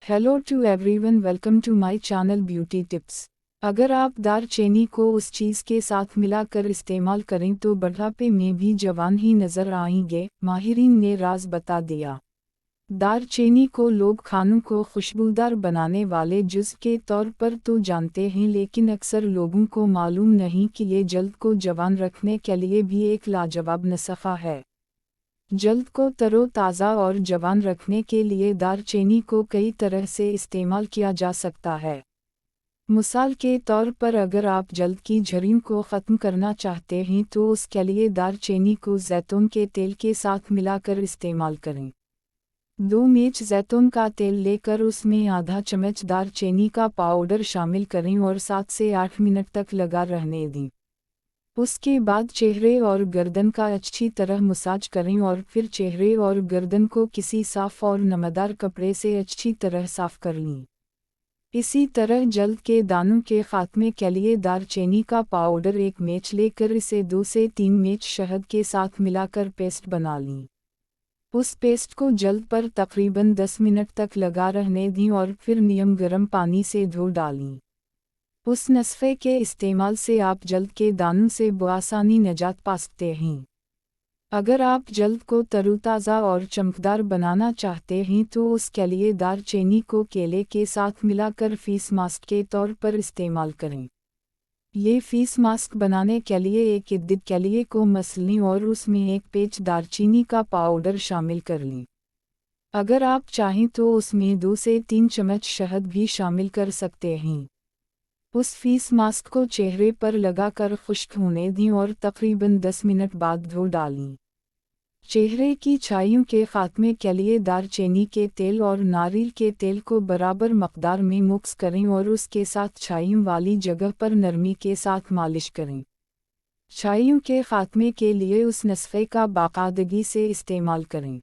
Hello to everyone, welcome to my channel beauty tips. अगर आप दारचीनी को उस चीज़ के साथ मिलाकर इस्तेमाल करें तो बुढ़ापे में भी जवान ही नज़र आएंगे, माहिरीन ने राज बता दिया। दारचीनी को लोग खानों को खुशबूदार बनाने वाले जुज़ के तौर पर तो जानते हैं, लेकिन अक्सर लोगों को मालूम नहीं कि ये जल्द को जवान रखने के लिए भी एक लाजवाब नुस्खा है। जल्द को तरोताज़ा और जवान रखने के लिए दारचीनी को कई तरह से इस्तेमाल किया जा सकता है। मिसाल के तौर पर अगर आप जल्द की झुर्रियों को ख़त्म करना चाहते हैं तो उसके लिए दारचीनी को जैतून के तेल के साथ मिलाकर इस्तेमाल करें। 2 मैच जैतून का तेल लेकर उसमें आधा चम्मच दारचीनी का पाउडर शामिल करें और 7 से 8 मिनट तक लगा रहने दें। उसके बाद चेहरे और गर्दन का अच्छी तरह मसाज करें और फिर चेहरे और गर्दन को किसी साफ़ और नमदार कपड़े से अच्छी तरह साफ़ कर लें। इसी तरह जल्द के दानों के खात्मे के लिए दारचीनी का पाउडर 1 मैच लेकर इसे 2 से 3 मैच शहद के साथ मिलाकर पेस्ट बना लें। उस पेस्ट को जल्द पर तकरीबन 10 मिनट तक लगा रहने दें और फिर नियम गर्म पानी से धो डालें। उस नुस्खे के इस्तेमाल से आप जल्द के दानों से बआसानी निजात पा सकते हैं। अगर आप जल्द को तरोताज़ा और चमकदार बनाना चाहते हैं तो उसके लिए दारचीनी को केले के साथ मिलाकर फेस मास्क के तौर पर इस्तेमाल करें। ये फेस मास्क बनाने के लिए एक इद्दित केले को मसल लें और उसमें 1 पेच दारचीनी का पाउडर शामिल कर लें। अगर आप चाहें तो उसमें 2 से 3 चम्मच शहद भी शामिल कर सकते हैं। उस फेस मास्क को चेहरे पर लगाकर खुश्क होने दें और तकरीबन 10 मिनट बाद धो डालें। चेहरे की छाइयों के खात्मे के लिए दारचीनी के तेल और नारियल के तेल को बराबर मकदार में मिक्स करें और उसके साथ छाइयों वाली जगह पर नरमी के साथ मालिश करें। छाइयों के खात्मे के लिए उस नुस्खे का बाकायदगी से इस्तेमाल करें।